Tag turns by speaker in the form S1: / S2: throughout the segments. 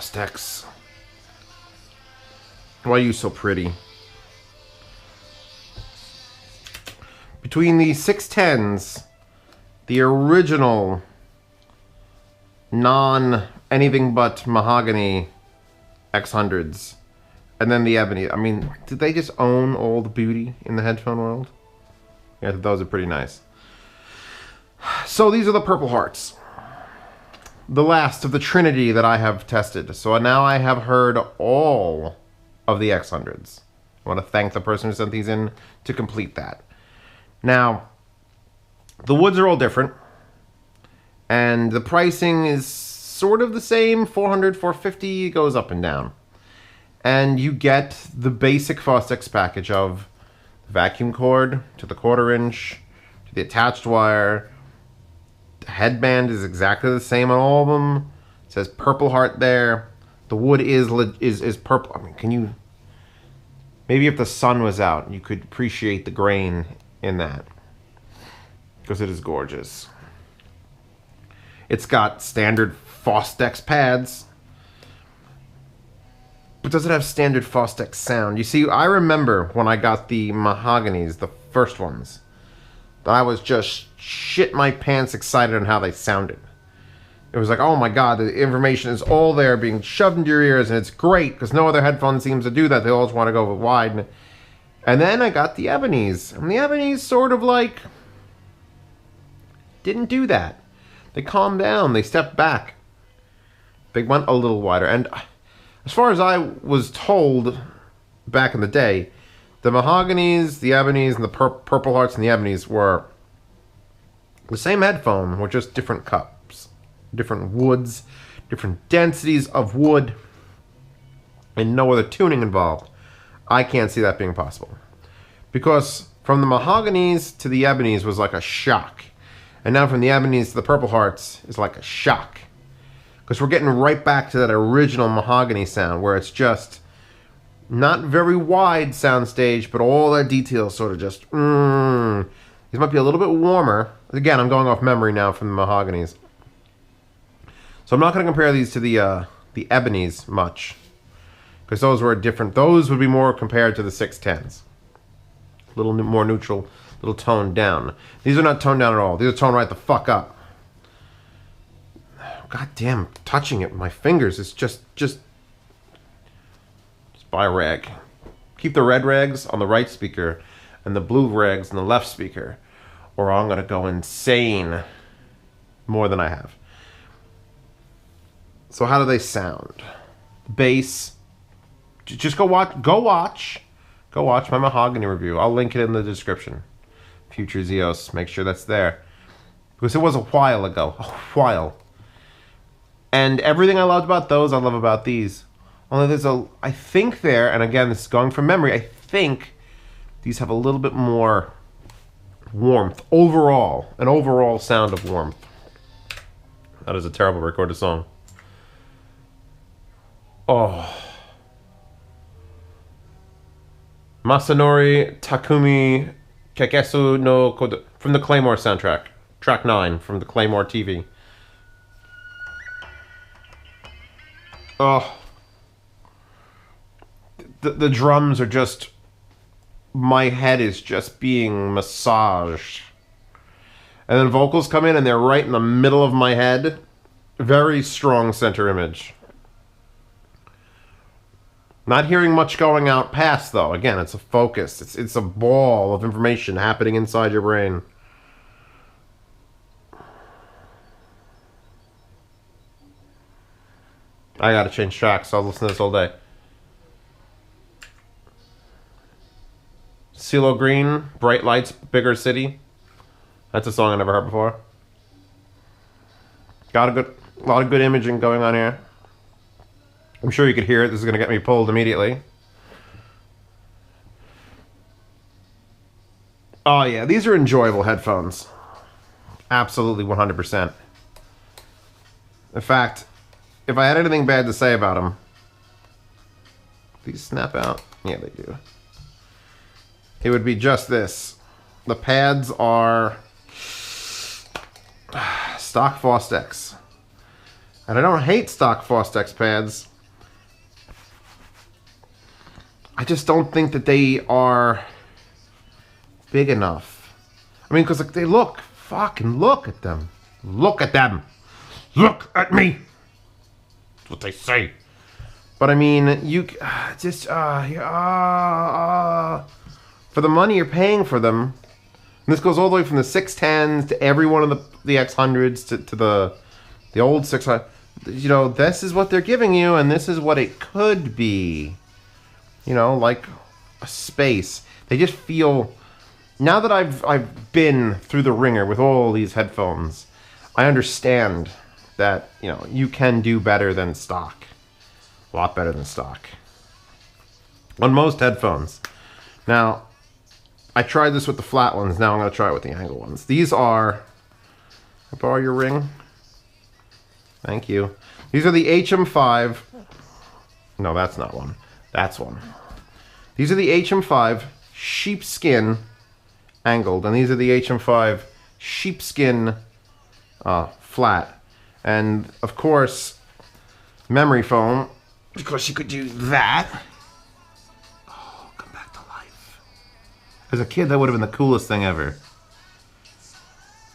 S1: Fostex. Why are you so pretty? Between the 610s, the original non-anything but mahogany X100s, and then the ebony. I mean, did they just own all the beauty in the headphone world? Yeah, I thought those are pretty nice. So these are the Purplehearts. The last of the trinity that I have tested. So now I have heard all of the X100s. I want to thank the person who sent these in to complete that. Now, the woods are all different. And the pricing is sort of the same. $400, $450, it goes up and down. And you get the basic Fostex package of the vacuum cord to the 1/4 inch, to the attached wire. The headband is exactly the same on all of them. It says Purpleheart there. The wood is purple. I mean, can you... Maybe if the sun was out, you could appreciate the grain in that. Because it is gorgeous. It's got standard Fostex pads. But does it have standard Fostex sound? You see, I remember when I got the mahoganies, the first ones, that I was just shit my pants excited on how they sounded. It was like, oh my god, the information is all there being shoved into your ears, and it's great, because no other headphone seems to do that. They always want to go wide. And then I got the ebonies. And the ebonies sort of like... didn't do that. They calmed down. They stepped back. They went a little wider. And as far as I was told back in the day, the mahoganies, the ebonies, and the Purplehearts and the ebonies were the same headphone with just different cups, different woods, different densities of wood, and no other tuning involved. I can't see that being possible. Because from the mahoganies to the ebonies was like a shock. And now from the ebonies to the Purplehearts is like a shock. Because we're getting right back to that original mahogany sound where it's just not very wide soundstage, but all that details sort of just... These might be a little bit warmer. Again, I'm going off memory now from the mahoganies. So I'm not going to compare these to the ebonies much. Because those were different. Those would be more compared to the 610s. A little more neutral, a little toned down. These are not toned down at all. These are toned right the fuck up. God damn, touching it with my fingers is just buy a rag. Keep the red rags on the right speaker and the blue rags on the left speaker, or I'm gonna go insane more than I have. So how do they sound? Bass. Just go watch my mahogany review. I'll link it in the description. Future Zeos, make sure that's there. Because it was a while ago. A while. And everything I loved about those, I love about these. Only there's I think there, and again, this is going from memory, I think these have a little bit more warmth. Overall. An overall sound of warmth. That is a terrible recorded song. Oh. Masanori Takumi Kekesu no Kodo, from the Claymore soundtrack. Track 9 from the Claymore TV. Oh. The drums are just... My head is just being massaged. And then vocals come in and they're right in the middle of my head. Very strong center image. Not hearing much going out past, though. Again, it's a focus. It's a ball of information happening inside your brain. I gotta change tracks. I'll listen to this all day. CeeLo Green, Bright Lights, Bigger City. That's a song I never heard before. Got a lot of good imaging going on here. I'm sure you could hear it. This is going to get me pulled immediately. Oh yeah, these are enjoyable headphones. Absolutely 100%. In fact, if I had anything bad to say about them... These snap out? Yeah, they do. It would be just this. The pads are stock Fostex. And I don't hate stock Fostex pads. I just don't think that they are big enough. I mean, because like, they look, fucking look at them. Look at them. Look at me. That's what they say. But I mean, you just, for the money you're paying for them, and this goes all the way from the 610s to every one of the X100s to the old 600. You know, this is what they're giving you, and this is what it could be. You know, like a space. They just feel. Now that I've been through the ringer with all these headphones, I understand that, you know, you can do better than stock. A lot better than stock. On most headphones. Now, I tried this with the flat ones. Now I'm going to try it with the angle ones. These are... I borrow your ring? Thank you. These are the HM5. No, that's not one. That's one. These are the HM5 sheepskin angled. And these are the HM5 sheepskin flat. And, of course, memory foam. Because you could do that. Oh, come back to life. As a kid, that would have been the coolest thing ever.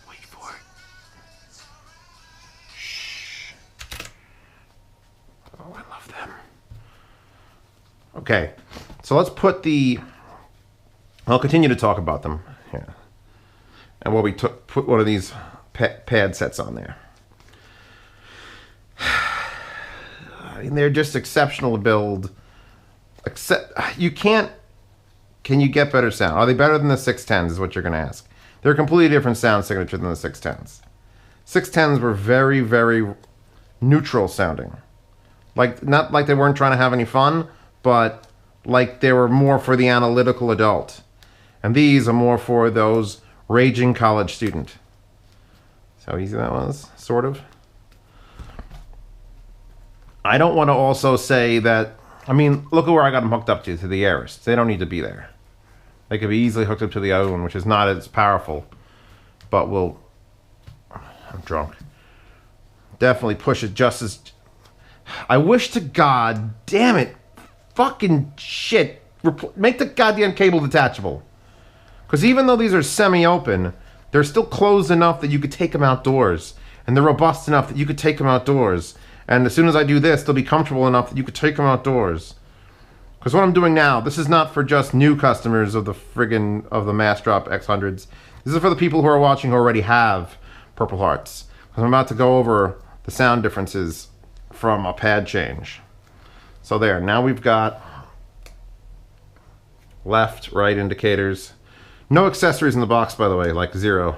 S1: Wait for it. Shh. Oh, I love them. Okay, so let's put the... I'll continue to talk about them. Yeah. And while we put one of these pad sets on there. I mean, they're just exceptional to build. You can't... Can you get better sound? Are they better than the 610s is what you're going to ask. They're a completely different sound signature than the 610s. 610s were very, very neutral sounding. Like, not like they weren't trying to have any fun, but like they were more for the analytical adult. And these are more for those raging college student. See how easy that was? Sort of. I don't want to also say that... I mean, look at where I got them hooked up to the Airists. They don't need to be there. They could be easily hooked up to the other one, which is not as powerful. But will... I'm drunk. Definitely push it just as... I wish to God, damn it, fucking shit, make the goddamn cable detachable. Because even though these are semi-open, they're still closed enough that you could take them outdoors. And they're robust enough that you could take them outdoors. And as soon as I do this, they'll be comfortable enough that you could take them outdoors. Because what I'm doing now, this is not for just new customers of the Mass Drop X100s. This is for the people who are watching who already have Purplehearts. Because I'm about to go over the sound differences from a pad change. So there, now we've got left, right indicators. No accessories in the box, by the way, like zero.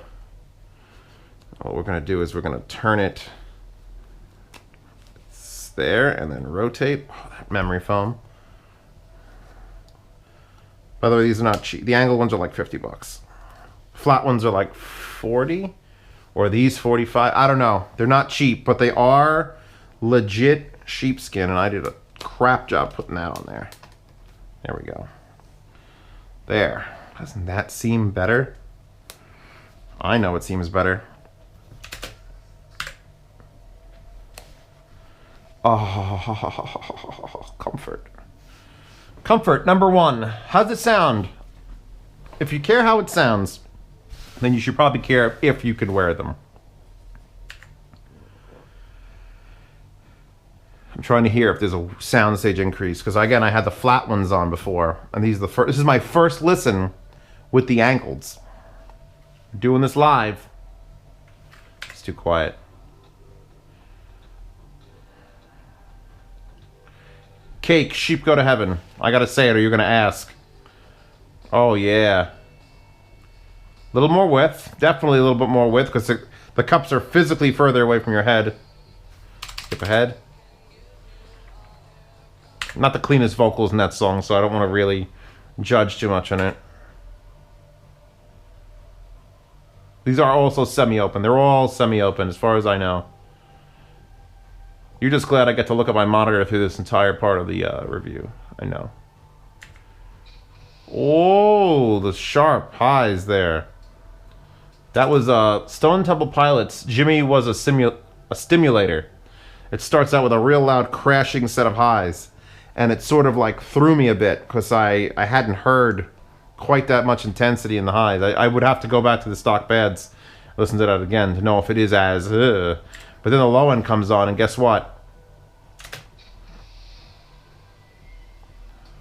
S1: What we're going to do is we're going to turn it there and then rotate. Oh, that memory foam. By the way, these are not cheap. The angle ones are like 50 bucks. Flat ones are like 40, or these 45. I don't know. They're not cheap, but they are legit sheepskin, and I did a crap job putting that on there. There we go. There. Doesn't that seem better? I know it seems better. Oh, comfort. Comfort, number one. How's it sound? If you care how it sounds, then you should probably care if you can wear them. I'm trying to hear if there's a soundstage increase, because again, I had the flat ones on before, and these are the first. This is my first listen with the ankles. Doing this live. It's too quiet. Cake, sheep go to heaven. I gotta say it, or you're gonna ask. Oh yeah. A little more width. Definitely a little bit more width, because the cups are physically further away from your head. Skip ahead. Not the cleanest vocals in that song, so I don't want to really judge too much on it. These are also semi-open. They're all semi-open, as far as I know. You're just glad I get to look at my monitor through this entire part of the review. I know. Oh, the sharp highs there. That was Stone Temple Pilots. Jimmy was a stimulator. It starts out with a real loud crashing set of highs. and it sort of like threw me a bit because I hadn't heard quite that much intensity in the highs. I would have to go back to the stock pads, listen to that again to know if it is as but then the low end comes on, and guess what?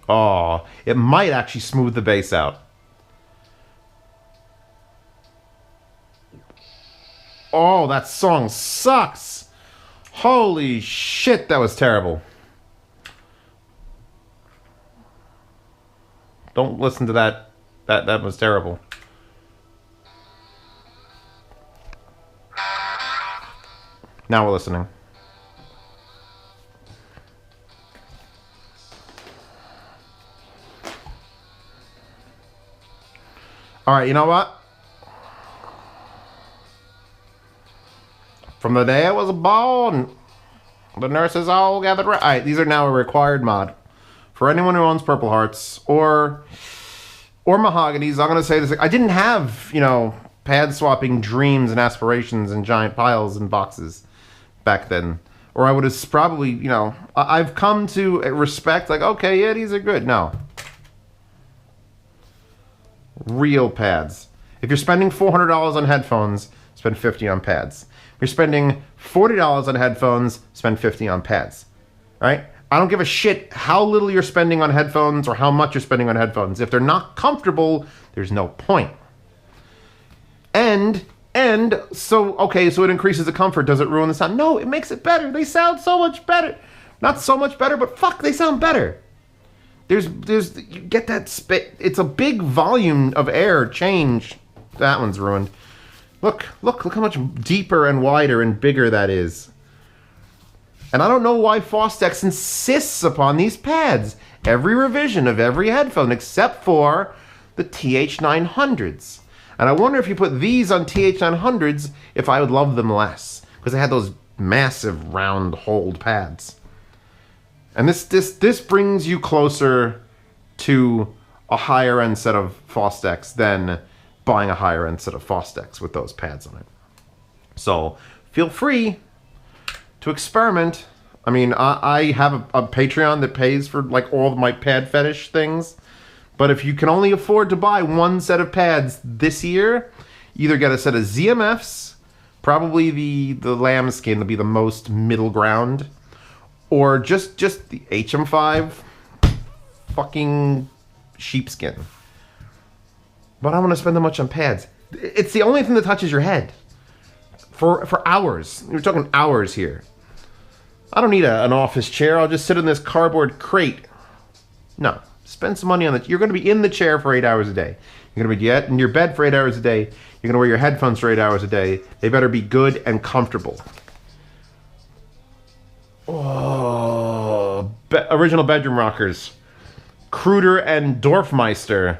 S1: Oh, it might actually smooth the bass out. Oh, that song sucks. Holy shit, that was terrible. Don't listen to that. That was terrible. Now we're listening. All right, you know what? From the day I was born, the nurses all gathered around. All right, these are now a required mod for anyone who owns Purplehearts or Mahoganies. I'm going to say this. I didn't have, you know, pad swapping dreams and aspirations and giant piles and boxes back then. Or I would have probably, you know, I've come to respect, like, okay, yeah, these are good. No. Real pads. If you're spending $400 on headphones, spend $50 on pads. If you're spending $40 on headphones, spend $50 on pads. Right? I don't give a shit how little you're spending on headphones or how much you're spending on headphones. If they're not comfortable, there's no point. And so, okay, so it increases the comfort. Does it ruin the sound? No, it makes it better. They sound so much better. Not so much better, but fuck, they sound better. There's you get that spit. It's a big volume of air change. That one's ruined. Look how much deeper and wider and bigger that is. And I don't know why Fostex insists upon these pads. Every revision of every headphone except for the TH-900s. And I wonder if you put these on TH-900s, if I would love them less. Because they had those massive round holed pads. And this brings you closer to a higher end set of Fostex than buying a higher end set of Fostex with those pads on it. So feel free to experiment. I mean, I have a Patreon that pays for like all of my pad fetish things. But if you can only afford to buy one set of pads this year, either get a set of ZMFs, probably the lambskin will be the most middle ground, or just the HM5 fucking sheepskin. But I don't want to spend that much on pads. It's the only thing that touches your head. For hours. We're talking hours here. I don't need an office chair. I'll just sit in this cardboard crate. No. Spend some money on it. You're going to be in the chair for 8 hours a day. You're going to be in your bed for 8 hours a day. You're going to wear your headphones for 8 hours a day. They better be good and comfortable. Oh, original bedroom rockers. Kruder and Dorfmeister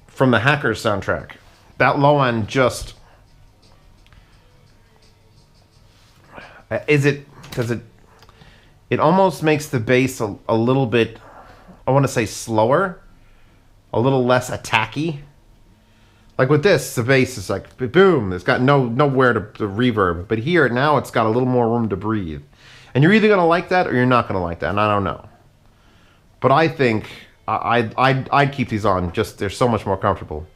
S1: from the Hackers soundtrack. That low end just... Because it almost makes the bass a little bit... I want to say slower, a little less attacky. Like with this, the bass is like boom. It's got nowhere to reverb. But here now, it's got a little more room to breathe. And you're either gonna like that or you're not gonna like that. And I don't know. But I think I'd keep these on. Just they're so much more comfortable.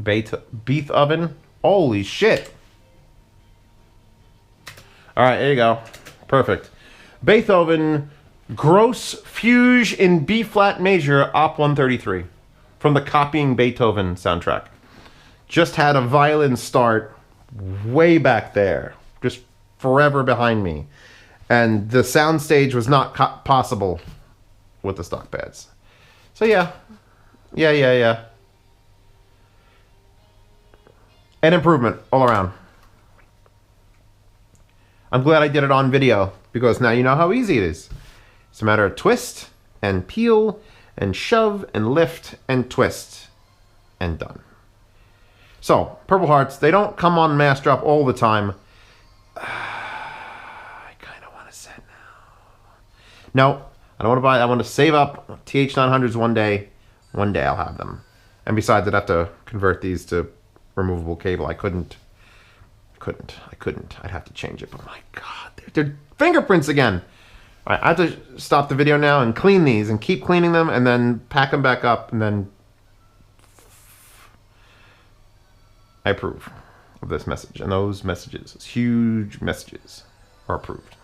S1: Beef oven. Holy shit. All right, there you go. Perfect. Beethoven, Gross Fuge in B flat major, Op 133, from the Copying Beethoven soundtrack. Just had a violin start way back there, just forever behind me, and the soundstage was not possible with the stock pads. So yeah. An improvement all around. I'm glad I did it on video, because now you know how easy it is. It's a matter of twist, and peel, and shove, and lift, and twist, and done. So, Purplehearts, they don't come on mass drop all the time. I kind of want to set now. No, I don't want to buy, I want to save up TH-900s one day. One day I'll have them. And besides, I'd have to convert these to removable cable. I couldn't couldn't. I'd have to change it. But my God, they're fingerprints again. All right, I have to stop the video now and clean these and keep cleaning them and then pack them back up and then I approve of this message. And those messages, those huge messages, are approved.